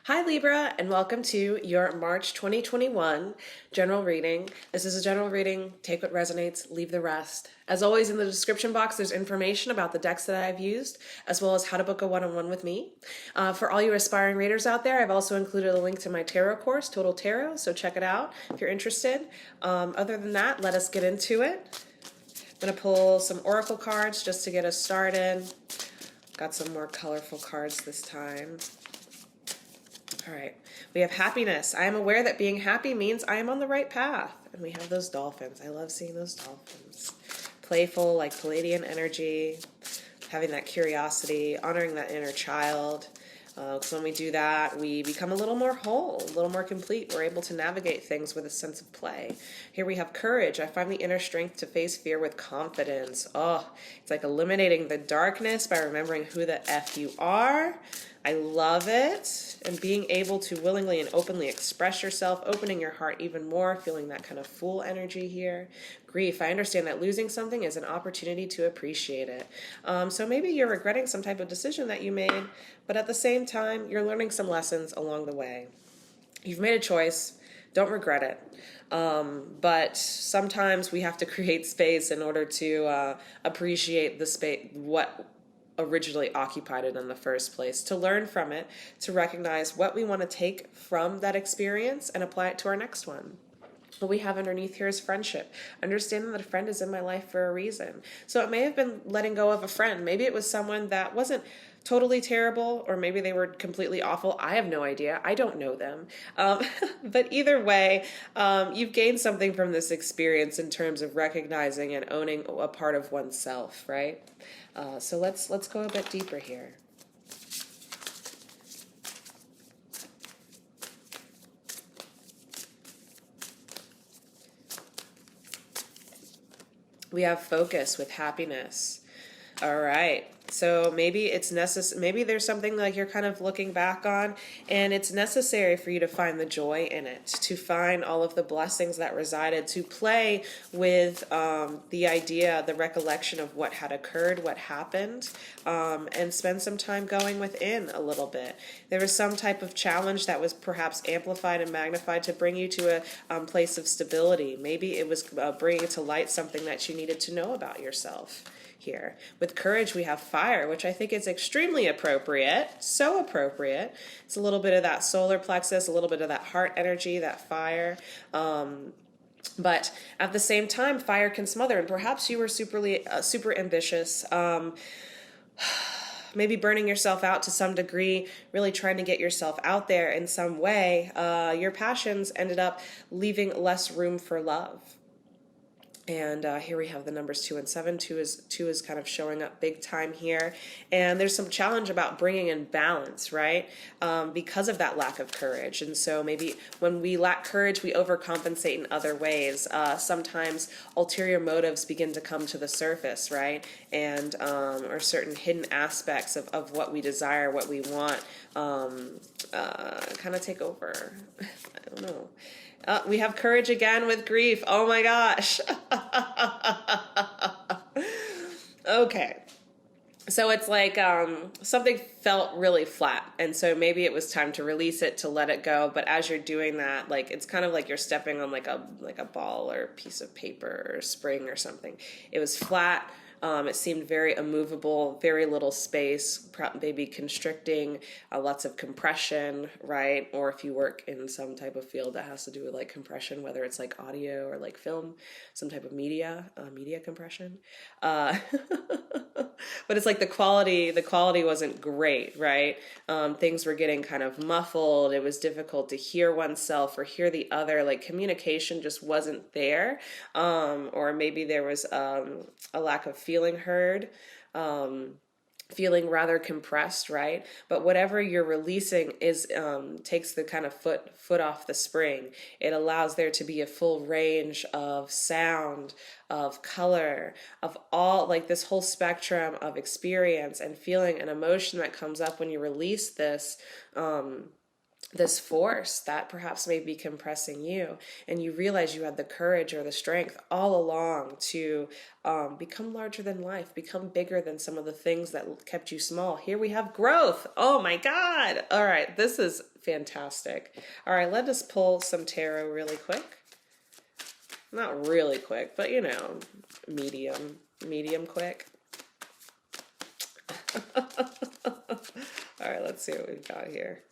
Hi Libra, and welcome to your March 2021 general reading. This is a general reading. Take what resonates, leave the rest. As always, in the description box, there's information about the decks that I've used, as well as how to book a one-on-one with me. For all you aspiring readers out there, I've also included a link to my tarot course, Total Tarot, so check it out if you're interested. Other than that, let us get into it. I'm going to pull some oracle cards just to get us started. Got some more colorful cards this time. All right, we have happiness. I am aware that being happy means I am on the right path. And we have those dolphins. I love seeing those dolphins. Playful, like Palladian energy, having that curiosity, honoring that inner child. Because when we do that, we become a little more whole, a little more complete. We're able to navigate things with a sense of play. Here we have courage. I find the inner strength to face fear with confidence. Oh, it's like eliminating the darkness by remembering who the F you are. I love it. And being able to willingly and openly express yourself, opening your heart even more, feeling that kind of full energy here. Grief. I understand that losing something is an opportunity to appreciate it. So maybe you're regretting some type of decision that you made, but at the same time, you're learning some lessons along the way. You've made a choice. Don't regret it. But sometimes we have to create space in order to appreciate the space, what originally occupied it in the first place, to learn from it, to recognize what we want to take from that experience and apply it to our next one. What we have underneath here is friendship. Understanding that a friend is in my life for a reason. So it may have been letting go of a friend. Maybe it was someone that wasn't totally terrible, or maybe they were completely awful. I have no idea. I don't know them. But either way, you've gained something from this experience in terms of recognizing and owning a part of oneself, right? So let's go a bit deeper here. We have focus with happiness. All right. So maybe it's necessary. Maybe there's something like you're kind of looking back on, and it's necessary for you to find the joy in it, to find all of the blessings that resided, to play with the idea, the recollection of what had occurred, what happened, and spend some time going within a little bit. There was some type of challenge that was perhaps amplified and magnified to bring you to a place of stability. Maybe it was bringing to light something that you needed to know about yourself. Here. With courage, we have fire, which I think is extremely appropriate, so appropriate. It's a little bit of that solar plexus, a little bit of that heart energy, that fire. But at the same time, fire can smother, and perhaps you were super ambitious, maybe burning yourself out to some degree, really trying to get yourself out there in some way. Your passions ended up leaving less room for love. And here we have the numbers 2 and 7. Two is kind of showing up big time here. And there's some challenge about bringing in balance, right? Because of that lack of courage. And so maybe when we lack courage, we overcompensate in other ways. Sometimes ulterior motives begin to come to the surface, right? And or certain hidden aspects of what we desire, what we want, kind of take over. I don't know. We have courage again with grief. Oh my gosh. Okay. So it's like something felt really flat. And so maybe it was time to release it, to let it go. But as you're doing that, like it's kind of like you're stepping on like a ball or a piece of paper or spring or something. It was flat. It seemed very immovable, very little space, maybe constricting, lots of compression, right? Or if you work in some type of field that has to do with like compression, whether it's like audio or like film, some type of media compression. But it's like the quality wasn't great, right? Things were getting kind of muffled. It was difficult to hear oneself or hear the other. Like communication just wasn't there. Or maybe there was a lack of feeling heard, feeling rather compressed, right? But whatever you're releasing is takes the kind of foot off the spring. It allows there to be a full range of sound, of color, of all, like this whole spectrum of experience and feeling and emotion that comes up when you release this. this force that perhaps may be compressing you, and you realize you had the courage or the strength all along to become larger than life, become bigger than some of the things that kept you small. Here we have growth. Oh my God. All right, this is fantastic. All right, let us pull some tarot really quick. Not really quick, but medium quick. All right, let's see what we've got here.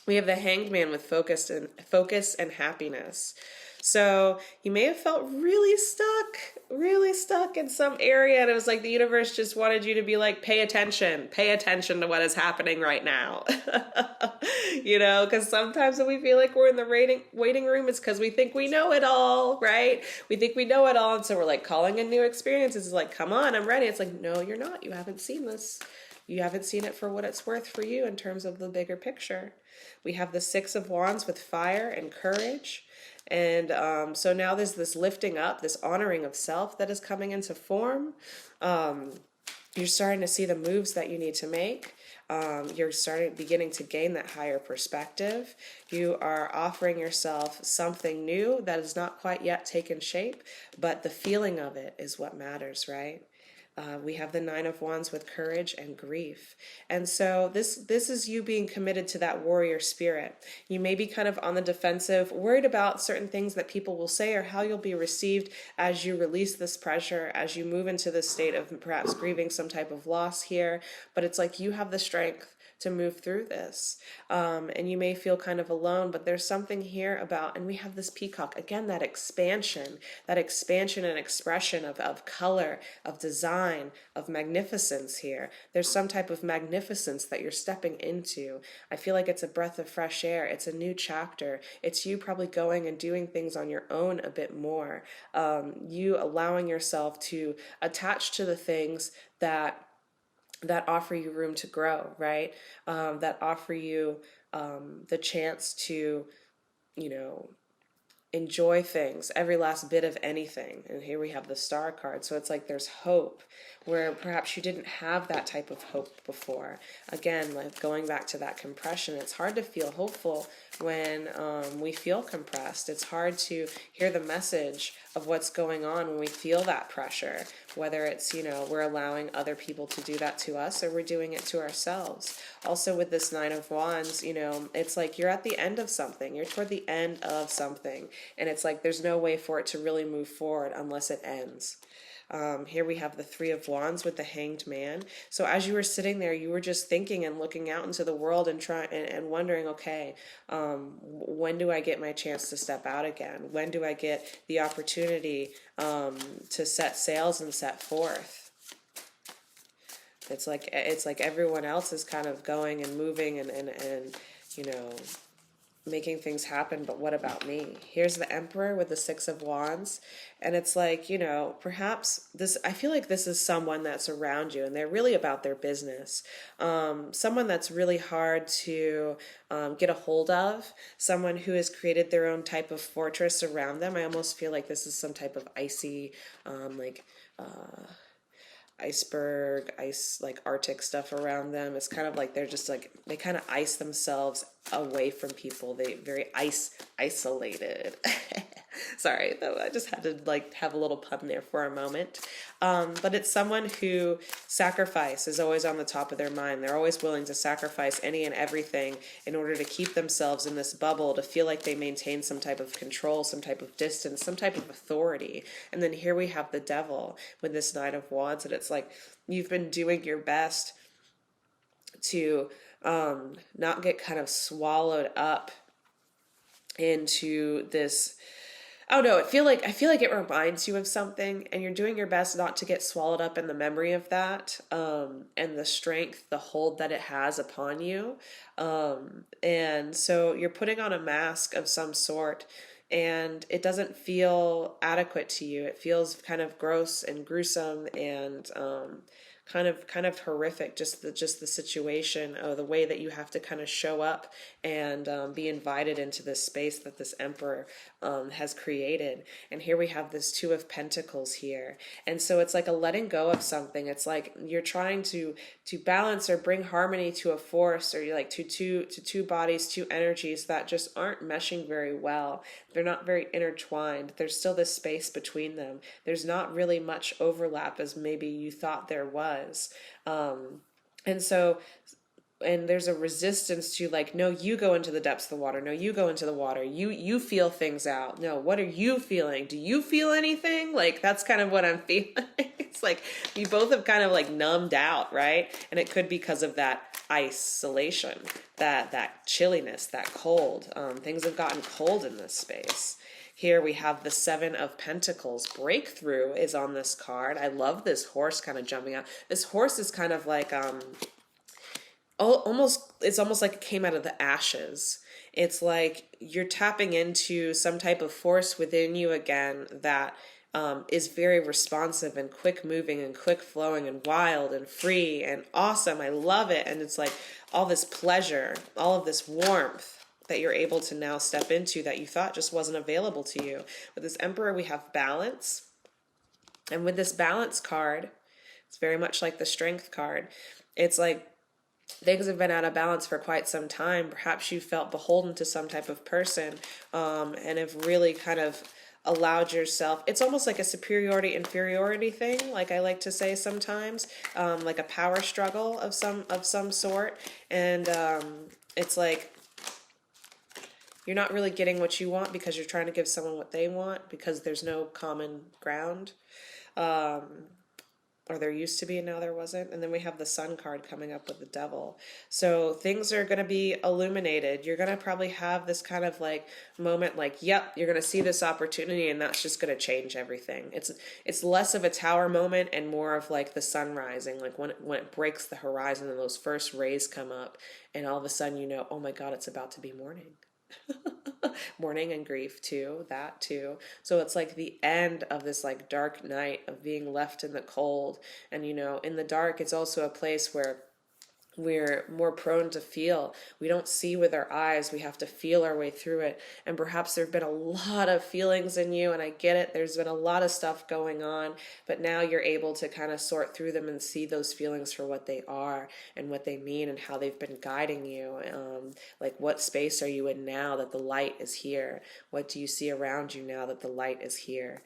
We have the Hanged Man with focus and happiness. So you may have felt really stuck in some area, and it was like the universe just wanted you to be like, pay attention to what is happening right now. Because sometimes when we feel like we're in the waiting room, it's because we think we know it all, right? We think we know it all, and so we're like calling in new experiences. It's like, come on, I'm ready. It's like, no, you're not. You haven't seen this. You haven't seen it for what it's worth for you in terms of the bigger picture. We have the Six of Wands with fire and courage. And so now there's this lifting up, this honoring of self that is coming into form. You're starting to see the moves that you need to make. You're beginning to gain that higher perspective. You are offering yourself something new that is not quite yet taken shape, but the feeling of it is what matters, right? We have the Nine of Wands with courage and grief. And so this is you being committed to that warrior spirit. You may be kind of on the defensive, worried about certain things that people will say or how you'll be received as you release this pressure, as you move into this state of perhaps grieving some type of loss here. But it's like you have the strength to move through this. And you may feel kind of alone, but there's something here about, and we have this peacock, again, that expansion and expression of color, of design, of magnificence here. There's some type of magnificence that you're stepping into. I feel like it's a breath of fresh air. It's a new chapter. It's you probably going and doing things on your own a bit more. You allowing yourself to attach to the things that offer you room to grow, right? That offer you the chance to, enjoy things, every last bit of anything. And here we have the Star card. So it's like there's hope where perhaps you didn't have that type of hope before. Again, like going back to that compression, it's hard to feel hopeful when we feel compressed. It's hard to hear the message of what's going on when we feel that pressure, whether it's, we're allowing other people to do that to us or we're doing it to ourselves. Also with this Nine of Wands, it's like you're at the end of something. You're toward the end of something. And it's like there's no way for it to really move forward unless it ends. Here we have the Three of Wands with the Hanged Man. So as you were sitting there, you were just thinking and looking out into the world and trying and wondering, okay, when do I get my chance to step out again? When do I get the opportunity to set sails and set forth? It's like everyone else is kind of going and moving and making things happen, but what about me? Here's the Emperor with the Six of Wands, and it's like, perhaps I feel like this is someone that's around you and they're really about their business. Someone that's really hard to get a hold of, someone who has created their own type of fortress around them. I almost feel like this is some type of icy, iceberg, like Arctic stuff around them. It's kind of like they're just like, they kind of ice themselves away from people. They very isolated. Sorry, I just had to have a little pun there for a moment. But it's someone who sacrifice is always on the top of their mind. They're always willing to sacrifice any and everything in order to keep themselves in this bubble, to feel like they maintain some type of control, some type of distance, some type of authority. And then here we have the Devil with this Knight of Wands, and it's like you've been doing your best to not get kind of swallowed up into this. Oh no, I feel like it reminds you of something, and you're doing your best not to get swallowed up in the memory of that, and the strength, the hold that it has upon you. And so you're putting on a mask of some sort, and it doesn't feel adequate to you. It feels kind of gross and gruesome and kind of horrific, just the situation, the way that you have to kind of show up and be invited into this space that this Emperor has created. And here we have this Two of Pentacles here, and so it's like a letting go of something. It's like you're trying to balance or bring harmony to a force, or you're like to two bodies, two energies that just aren't meshing very well. They're not very intertwined. There's still this space between them. There's not really much overlap as maybe you thought there was. And so, and there's a resistance to like, no, you go into the depths of the water. No, you go into the water. You feel things out. No, what are you feeling? Do you feel anything? Like, that's kind of what I'm feeling. It's like you both have kind of like numbed out, right? And it could be because of that isolation, that chilliness, that cold. Things have gotten cold in this space. Here we have the Seven of Pentacles. Breakthrough is on this card. I love this horse kind of jumping out. This horse is kind of like it's almost like it came out of the ashes. It's like you're tapping into some type of force within you again that is very responsive and quick moving and quick flowing and wild and free and awesome. I love it. And it's like all this pleasure, all of this warmth that you're able to now step into that you thought just wasn't available to you. With this Emperor, we have balance. And with this balance card, it's very much like the Strength card. It's like things have been out of balance for quite some time. Perhaps you felt beholden to some type of person and have really kind of allowed yourself, it's almost like a superiority inferiority thing, like I like to say sometimes, like a power struggle of some sort. And it's like you're not really getting what you want because you're trying to give someone what they want because there's no common ground. Or there used to be and now there wasn't. And then we have the Sun card coming up with the Devil. So things are going to be illuminated. You're going to probably have this kind of like moment like, yep, you're going to see this opportunity and that's just going to change everything. It's less of a tower moment and more of like the sun rising, like when it breaks the horizon and those first rays come up and all of a sudden you know, oh my God, it's about to be morning. Mourning and grief too, that too. So it's like the end of this like dark night of being left in the cold. And you know, in the dark, it's also a place where we're more prone to feel. We don't see with our eyes. We have to feel our way through it. And perhaps there have been a lot of feelings in you, and I get it. There's been a lot of stuff going on, but now you're able to kind of sort through them and see those feelings for what they are and what they mean and how they've been guiding you. Like what space are you in now that the light is here? What do you see around you now that the light is here?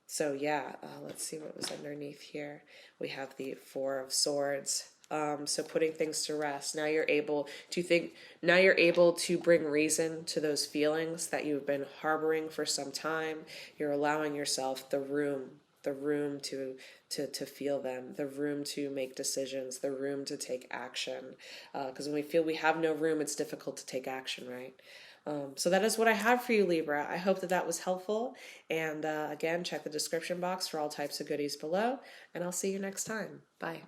So yeah, let's see what was underneath here. We have the Four of Swords. So putting things to rest. Now you're able to think, now you're able to bring reason to those feelings that you've been harboring for some time. You're allowing yourself the room to feel them, the room to make decisions, the room to take action. Because when we feel we have no room, it's difficult to take action, right? So that is what I have for you, Libra. I hope that that was helpful. And again, check the description box for all types of goodies below. And I'll see you next time. Bye.